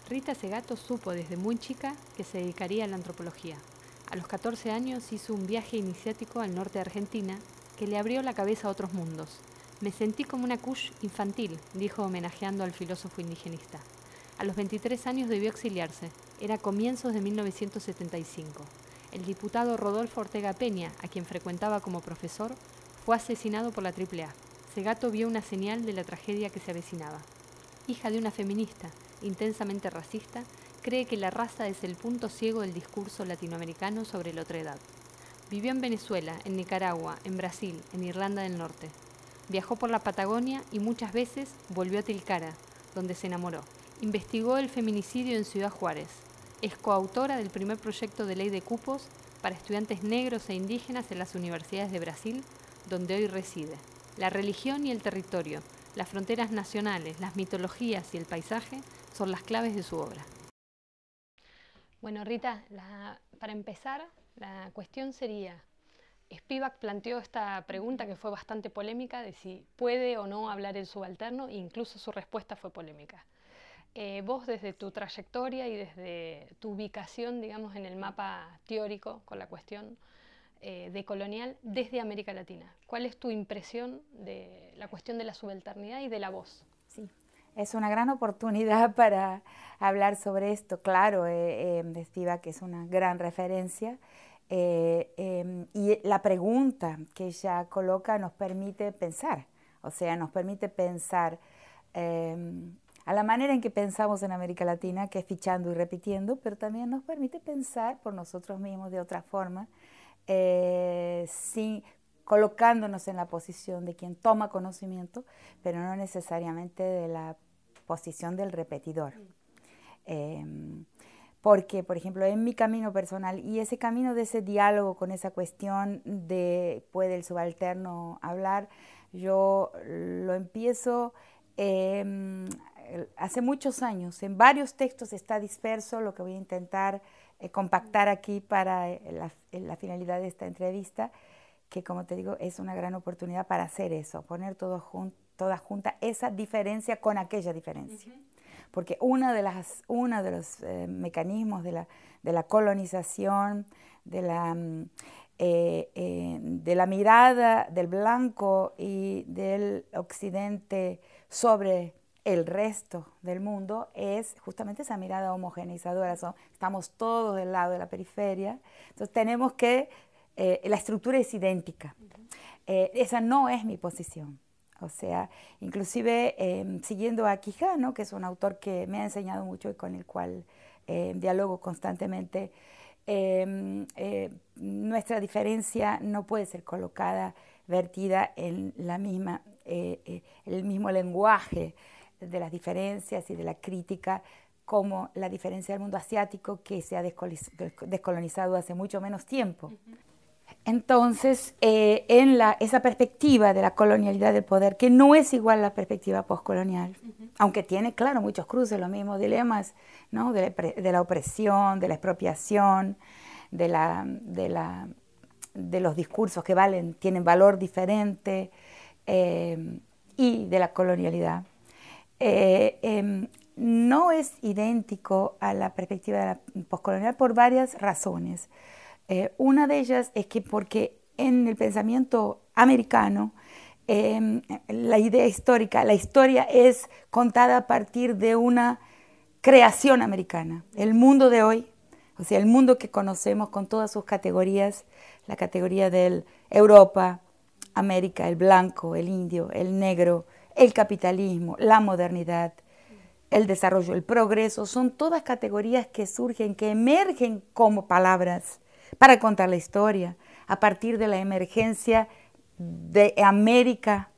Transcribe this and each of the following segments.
Rita Segato supo desde muy chica que se dedicaría a la antropología. A los 14 años hizo un viaje iniciático al norte de Argentina que le abrió la cabeza a otros mundos. Me sentí como una kush infantil, dijo homenajeando al filósofo indigenista. A los 23 años debió exiliarse. Era comienzos de 1975. El diputado Rodolfo Ortega Peña, a quien frecuentaba como profesor, fue asesinado por la AAA. Segato vio una señal de la tragedia que se avecinaba. Hija de una feminista intensamente racista, cree que la raza es el punto ciego del discurso latinoamericano sobre la otredad. Vivió en Venezuela, en Nicaragua, en Brasil, en Irlanda del Norte. Viajó por la Patagonia y muchas veces volvió a Tilcara, donde se enamoró. Investigó el feminicidio en Ciudad Juárez. Es coautora del primer proyecto de ley de cupos para estudiantes negros e indígenas en las universidades de Brasil, donde hoy reside. La religión y el territorio, las fronteras nacionales, las mitologías y el paisaje son las claves de su obra. Bueno, Rita, para empezar, la cuestión sería, Spivak planteó esta pregunta que fue bastante polémica de si puede o no hablar el subalterno, e incluso su respuesta fue polémica. Vos, desde tu trayectoria y desde tu ubicación, digamos, en el mapa teórico con la cuestión decolonial desde América Latina, ¿cuál es tu impresión de la cuestión de la subalternidad y de la voz? Sí, es una gran oportunidad para hablar sobre esto. Claro, Spivak es una gran referencia y la pregunta que ella coloca nos permite pensar, o sea, nos permite pensar a la manera en que pensamos en América Latina, que es fichando y repitiendo, pero también nos permite pensar por nosotros mismos de otra forma, colocándonos en la posición de quien toma conocimiento, pero no necesariamente de la posición del repetidor. Porque, por ejemplo, en mi camino personal y ese camino de ese diálogo con esa cuestión de ¿puede el subalterno hablar? Yo lo empiezo hace muchos años. En varios textos está disperso, lo que voy a intentar compactar aquí para la finalidad de esta entrevista, que como te digo es una gran oportunidad para hacer eso, poner toda junta esa diferencia con aquella diferencia. Porque uno de los mecanismos de la colonización, de la mirada del blanco y del occidente sobre el resto del mundo es justamente esa mirada homogeneizadora. Estamos todos del lado de la periferia, entonces tenemos que la estructura es idéntica. Esa no es mi posición. O sea, inclusive siguiendo a Quijano, que es un autor que me ha enseñado mucho y con el cual dialogo constantemente, nuestra diferencia no puede ser colocada, vertida en el mismo lenguaje de las diferencias y de la crítica, como la diferencia del mundo asiático, que se ha descolonizado hace mucho menos tiempo. Entonces, esa perspectiva de la colonialidad del poder, que no es igual a la perspectiva postcolonial, aunque tiene, claro, muchos cruces, los mismos dilemas, ¿no? de la opresión, de la expropiación, de los discursos que tienen valor diferente, y de la colonialidad. No es idéntico a la perspectiva de la postcolonial por varias razones. Una de ellas es que porque en el pensamiento americano la idea histórica, la historia es contada a partir de una creación americana. El mundo de hoy, o sea, el mundo que conocemos con todas sus categorías, la categoría de Europa, América, el blanco, el indio, el negro, el capitalismo, la modernidad, el desarrollo, el progreso, son todas categorías que surgen, que emergen como palabras para contar la historia, a partir de la emergencia de América,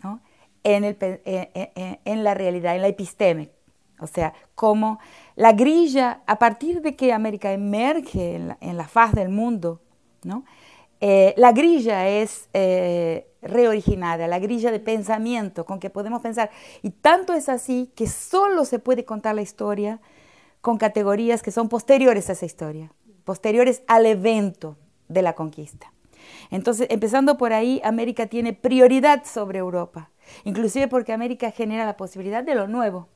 ¿no? en la realidad, en la episteme. O sea, como la grilla, a partir de que América emerge en la faz del mundo, ¿no? La grilla es reoriginada, la grilla de pensamiento con que podemos pensar. Y tanto es así que solo se puede contar la historia con categorías que son posteriores a esa historia, posteriores al evento de la conquista. Entonces, empezando por ahí, América tiene prioridad sobre Europa, inclusive porque América genera la posibilidad de lo nuevo.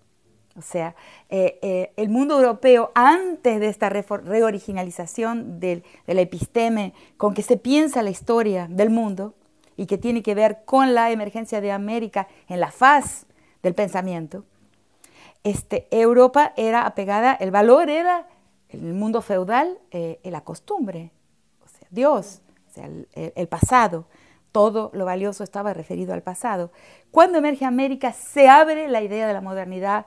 O sea, el mundo europeo, antes de esta reoriginalización de la episteme, con que se piensa la historia del mundo y que tiene que ver con la emergencia de América en la faz del pensamiento, Europa era apegada, el valor era el mundo feudal, la costumbre, o sea, Dios, o sea, el pasado. Todo lo valioso estaba referido al pasado. Cuando emerge América, se abre la idea de la modernidad,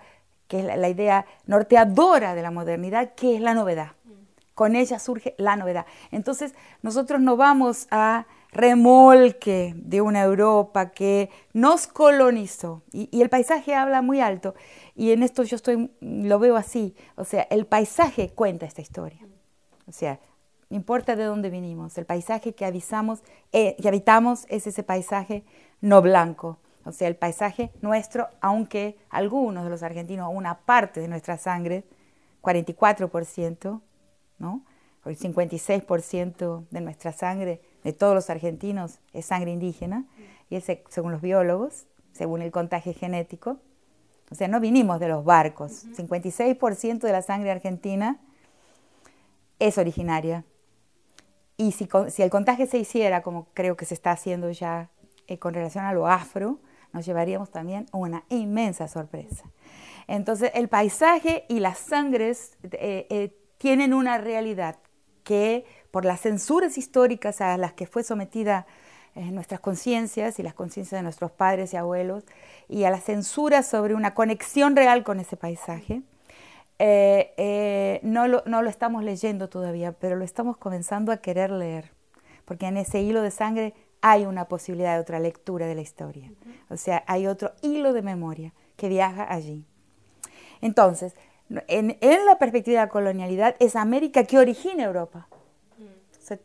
que es la idea norteadora de la modernidad, que es la novedad. Con ella surge la novedad. Entonces, nosotros no vamos a remolque de una Europa que nos colonizó. Y el paisaje habla muy alto. Y en esto yo lo veo así. O sea, el paisaje cuenta esta historia. O sea, no importa de dónde vinimos. El paisaje que habitamos es ese paisaje no blanco. O sea, el paisaje nuestro, aunque algunos de los argentinos, una parte de nuestra sangre, 44%, ¿no? El 56% de nuestra sangre, de todos los argentinos, es sangre indígena, y es según los biólogos, según el contagio genético. O sea, no vinimos de los barcos. 56% de la sangre argentina es originaria. Y si el contagio se hiciera, como creo que se está haciendo ya con relación a lo afro, nos llevaríamos también una inmensa sorpresa. Entonces, el paisaje y las sangres tienen una realidad que, por las censuras históricas a las que fue sometida nuestras conciencias y las conciencias de nuestros padres y abuelos, y a la censura sobre una conexión real con ese paisaje, no lo estamos leyendo todavía, pero lo estamos comenzando a querer leer, porque en ese hilo de sangre hay una posibilidad de otra lectura de la historia. O sea, hay otro hilo de memoria que viaja allí. Entonces, en la perspectiva de la colonialidad, es América que origina Europa. O sea,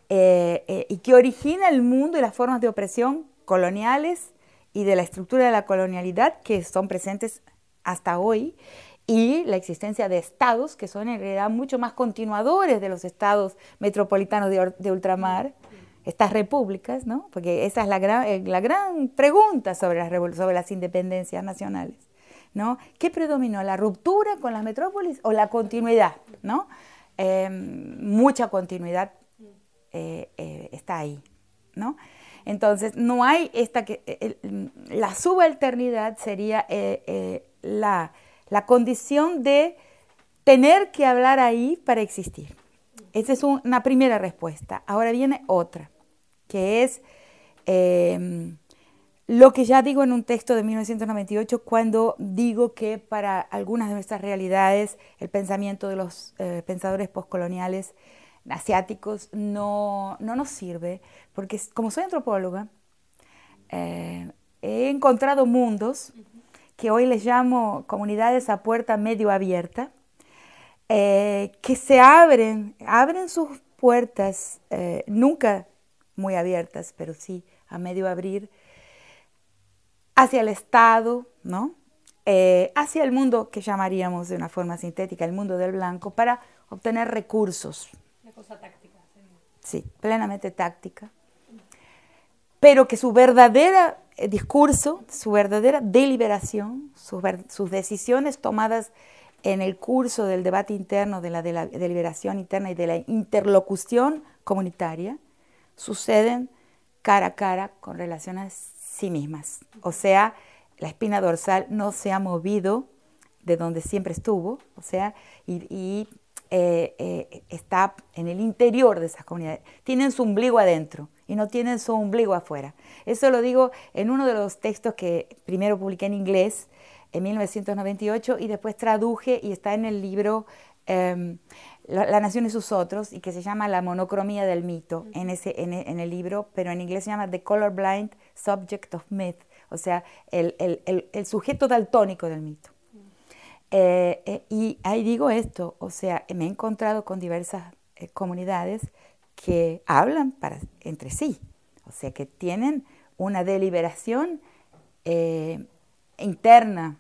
y que origina el mundo y las formas de opresión coloniales y de la estructura de la colonialidad que son presentes hasta hoy, y la existencia de estados que son en realidad mucho más continuadores de los estados metropolitanos de ultramar, estas repúblicas, ¿no? Porque esa es la gran pregunta sobre las independencias nacionales, ¿no? ¿Qué predominó, la ruptura con las metrópolis o la continuidad, ¿no? Mucha continuidad está ahí, ¿no? Entonces, no hay la subalternidad sería la condición de tener que hablar ahí para existir. Esa es una primera respuesta. Ahora viene otra, que es lo que ya digo en un texto de 1998, cuando digo que para algunas de nuestras realidades el pensamiento de los pensadores postcoloniales asiáticos no nos sirve, porque como soy antropóloga, he encontrado mundos que hoy les llamo comunidades a puerta medio abierta, que se abren sus puertas, nunca muy abiertas, pero sí a medio abrir, hacia el Estado, ¿no? Hacia el mundo que llamaríamos de una forma sintética el mundo del blanco, para obtener recursos. Una cosa táctica. Sí, plenamente táctica. Pero que su verdadero discurso, su verdadera deliberación, sus decisiones tomadas en el curso del debate interno, de la deliberación interna y de la interlocución comunitaria, suceden cara a cara con relación a sí mismas. O sea, la espina dorsal no se ha movido de donde siempre estuvo, o sea, y está en el interior de esas comunidades. Tienen su ombligo adentro y no tienen su ombligo afuera. Eso lo digo en uno de los textos que primero publiqué en inglés en 1998 y después traduje y está en el libro La nación y sus otros, y que se llama La monocromía del mito en el libro, pero en inglés se llama The Colorblind Subject of Myth, o sea, el sujeto daltónico del mito. Y ahí digo esto, o sea, me he encontrado con diversas comunidades que hablan entre sí, o sea, que tienen una deliberación interna,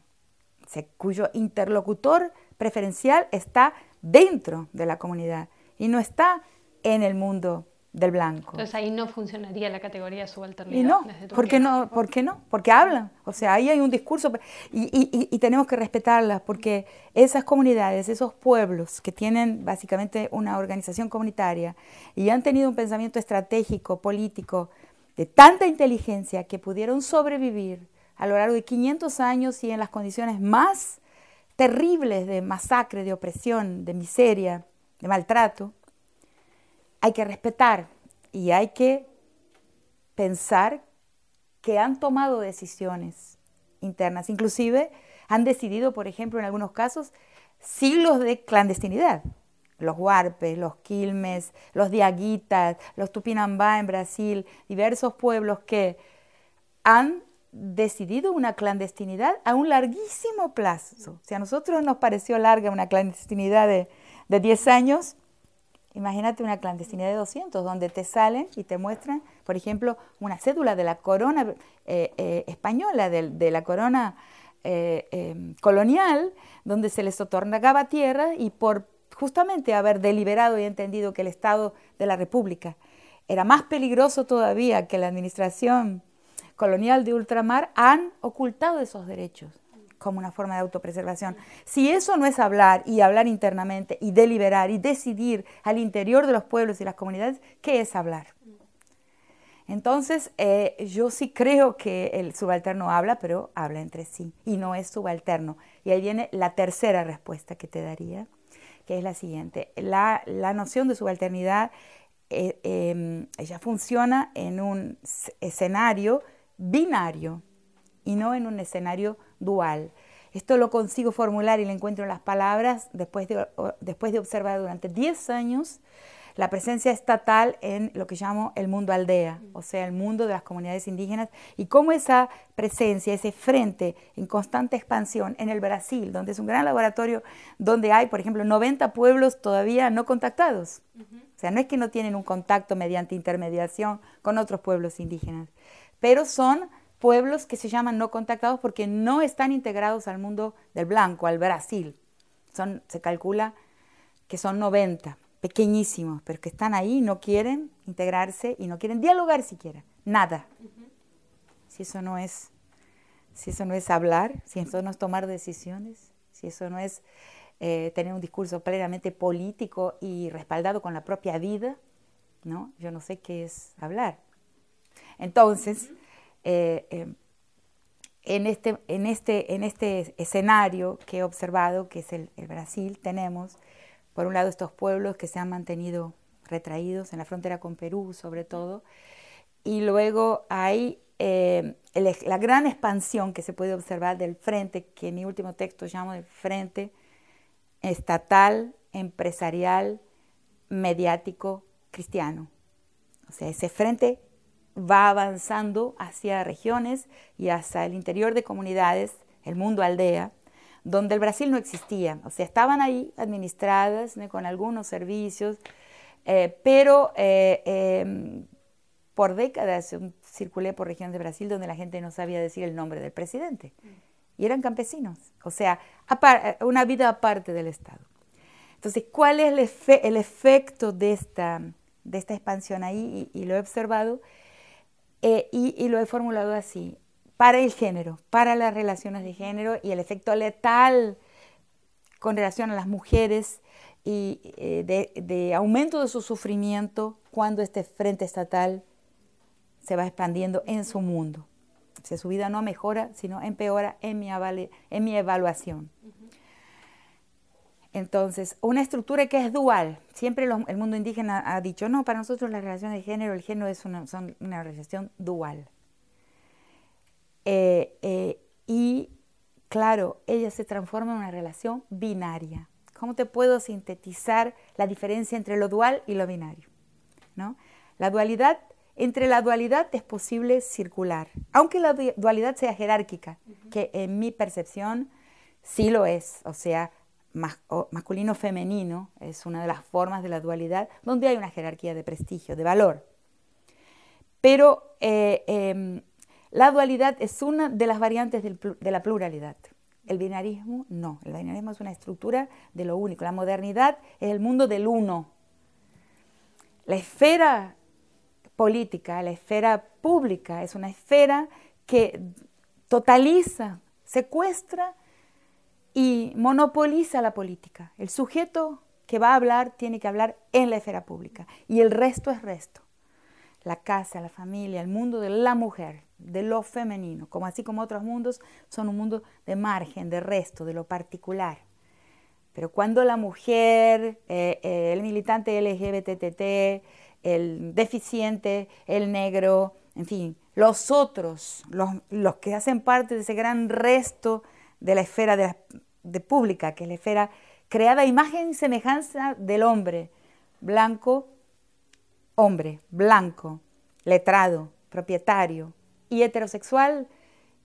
o sea, cuyo interlocutor preferencial está dentro de la comunidad y no está en el mundo del blanco. Entonces ahí no funcionaría la categoría de subalternidad. Y no, ¿por qué no? ¿Por qué no? Porque hablan, o sea, ahí hay un discurso y tenemos que respetarlas porque esas comunidades, esos pueblos que tienen básicamente una organización comunitaria y han tenido un pensamiento estratégico, político, de tanta inteligencia que pudieron sobrevivir a lo largo de 500 años y en las condiciones más terribles de masacre, de opresión, de miseria, de maltrato, hay que respetar y hay que pensar que han tomado decisiones internas. Inclusive han decidido, por ejemplo, en algunos casos, siglos de clandestinidad. Los Huarpes, los Quilmes, los Diaguitas, los Tupinambá en Brasil, diversos pueblos que han decidido una clandestinidad a un larguísimo plazo. Si a nosotros nos pareció larga una clandestinidad de 10 años, imagínate una clandestinidad de 200, donde te salen y te muestran, por ejemplo, una cédula de la corona española, de la corona colonial, donde se les otorgaba tierra y por justamente haber deliberado y entendido que el Estado de la República era más peligroso todavía que la administración colonial de ultramar, han ocultado esos derechos como una forma de autopreservación. Si eso no es hablar y hablar internamente y deliberar y decidir al interior de los pueblos y las comunidades, ¿qué es hablar? Entonces, yo sí creo que el subalterno habla, pero habla entre sí y no es subalterno. Y ahí viene la tercera respuesta que te daría, que es la siguiente. La noción de subalternidad ella funciona en un escenario binario y no en un escenario dual. Esto lo consigo formular y lo encuentro en las palabras después de observar durante 10 años la presencia estatal en lo que llamo el mundo aldea, o sea, el mundo de las comunidades indígenas, y cómo esa presencia, ese frente en constante expansión en el Brasil, donde es un gran laboratorio, donde hay, por ejemplo, 90 pueblos todavía no contactados. O sea, no es que no tienen un contacto mediante intermediación con otros pueblos indígenas, pero son pueblos que se llaman no contactados porque no están integrados al mundo del blanco, al Brasil. Se calcula que son 90, pequeñísimos, pero que están ahí, no quieren integrarse y no quieren dialogar siquiera, nada. Si eso no es hablar, si eso no es tomar decisiones, si eso no es tener un discurso plenamente político y respaldado con la propia vida, ¿no? Yo no sé qué es hablar. Entonces, en este escenario que he observado, que es el Brasil, tenemos, por un lado, estos pueblos que se han mantenido retraídos en la frontera con Perú, sobre todo, y luego hay la gran expansión que se puede observar del frente, que en mi último texto llamo el frente estatal, empresarial, mediático, cristiano. O sea, ese frente va avanzando hacia regiones y hacia el interior de comunidades, el mundo aldea, donde el Brasil no existía. O sea, estaban ahí administradas, ¿no?, con algunos servicios, pero por décadas circulé por regiones de Brasil donde la gente no sabía decir el nombre del presidente. Y eran campesinos, o sea, una vida aparte del Estado. Entonces, ¿cuál es el efecto de esta expansión ahí? Y lo he observado y lo he formulado así. Para el género, para las relaciones de género y el efecto letal con relación a las mujeres y de aumento de su sufrimiento cuando este frente estatal se va expandiendo en su mundo. O sea, su vida no mejora, sino empeora en mi evaluación. Entonces, una estructura que es dual. Siempre el mundo indígena ha dicho, no, para nosotros las relaciones de género, el género es una relación dual. Y, claro, ella se transforma en una relación binaria. ¿Cómo te puedo sintetizar la diferencia entre lo dual y lo binario? ¿No? Entre la dualidad es posible circular, aunque la dualidad sea jerárquica, que en mi percepción sí lo es. O sea, masculino-femenino, es una de las formas de la dualidad, donde hay una jerarquía de prestigio, de valor. Pero la dualidad es una de las variantes de la pluralidad. El binarismo no, el binarismo es una estructura de lo único. La modernidad es el mundo del uno. La esfera política, la esfera pública, es una esfera que totaliza, secuestra y monopoliza la política. El sujeto que va a hablar tiene que hablar en la esfera pública y el resto es resto. La casa, la familia, el mundo de la mujer, de lo femenino, como así como otros mundos, son un mundo de margen, de resto, de lo particular. Pero cuando la mujer, el militante LGBTT, el deficiente, el negro, en fin, los otros, los que hacen parte de ese gran resto de la esfera de pública, que es la esfera creada a imagen y semejanza del hombre, blanco, hombre, blanco, letrado, propietario y heterosexual,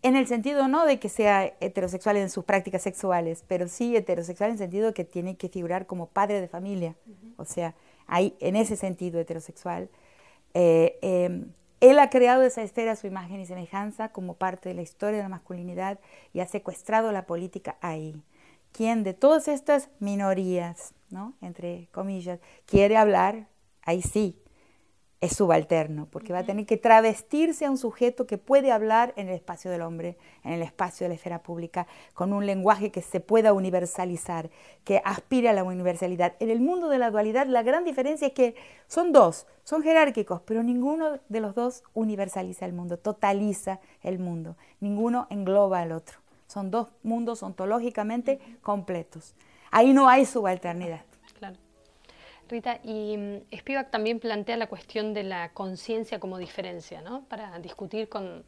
en el sentido no de que sea heterosexual en sus prácticas sexuales, pero sí heterosexual en el sentido de que tiene que figurar como padre de familia, o sea, hay en ese sentido heterosexual. Él ha creado esa esfera a su imagen y semejanza como parte de la historia de la masculinidad y ha secuestrado la política ahí. Quien de todas estas minorías, ¿no?, entre comillas, quiere hablar, ahí sí, es subalterno, porque va a tener que travestirse a un sujeto que puede hablar en el espacio del hombre, en el espacio de la esfera pública, con un lenguaje que se pueda universalizar, que aspire a la universalidad. En el mundo de la dualidad, la gran diferencia es que son dos, son jerárquicos, pero ninguno de los dos universaliza el mundo, totaliza el mundo, ninguno engloba al otro. Son dos mundos ontológicamente completos. Ahí no hay subalternidad. Claro. Rita, y Spivak también plantea la cuestión de la conciencia como diferencia, ¿no?, para discutir con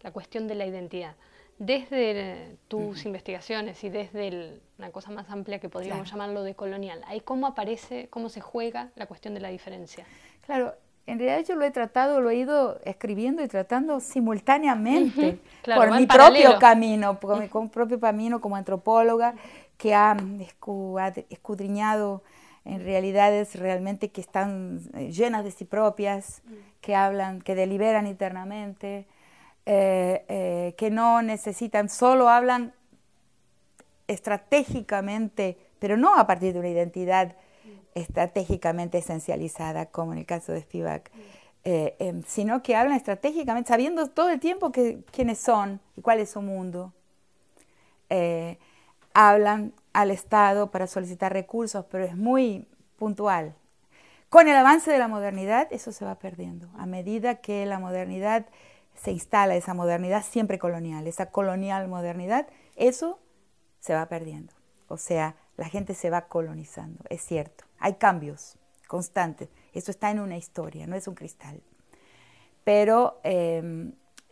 la cuestión de la identidad. Desde tus investigaciones y desde una cosa más amplia que podríamos llamarlo de colonial, ¿ahí cómo aparece, cómo se juega la cuestión de la diferencia? Claro, en realidad yo lo he tratado, lo he ido escribiendo y tratando simultáneamente, claro, por mi propio camino, como antropóloga, que ha escudriñado en realidades realmente que están llenas de sí propias, que hablan, que deliberan internamente, que no necesitan, solo hablan estratégicamente, pero no a partir de una identidad estratégicamente esencializada, como en el caso de Spivak, sino que hablan estratégicamente, sabiendo todo el tiempo quiénes son y cuál es su mundo. Hablan al Estado para solicitar recursos, pero es muy puntual. Con el avance de la modernidad, eso se va perdiendo. A medida que la modernidad se instala, esa modernidad siempre colonial, esa colonial modernidad, eso se va perdiendo. O sea, la gente se va colonizando, es cierto. Hay cambios constantes. Eso está en una historia, no es un cristal. Pero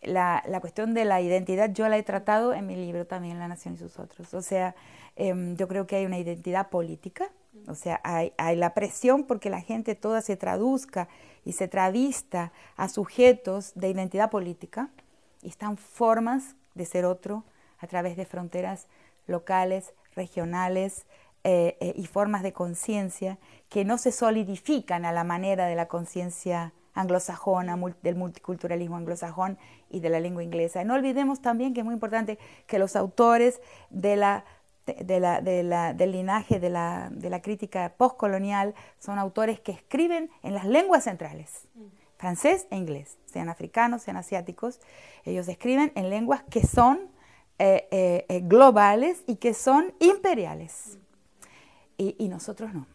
la cuestión de la identidad yo la he tratado en mi libro también, La Nación y sus otros. O sea, yo creo que hay una identidad política, o sea, hay la presión porque la gente toda se traduzca y se travista a sujetos de identidad política y están formas de ser otro a través de fronteras locales, regionales y formas de conciencia que no se solidifican a la manera de la conciencia anglosajona, del multiculturalismo anglosajón y de la lengua inglesa. Y no olvidemos también que es muy importante que los autores del linaje de la crítica postcolonial son autores que escriben en las lenguas centrales, francés e inglés, sean africanos, sean asiáticos. Ellos escriben en lenguas que son globales y que son imperiales. Y nosotros no.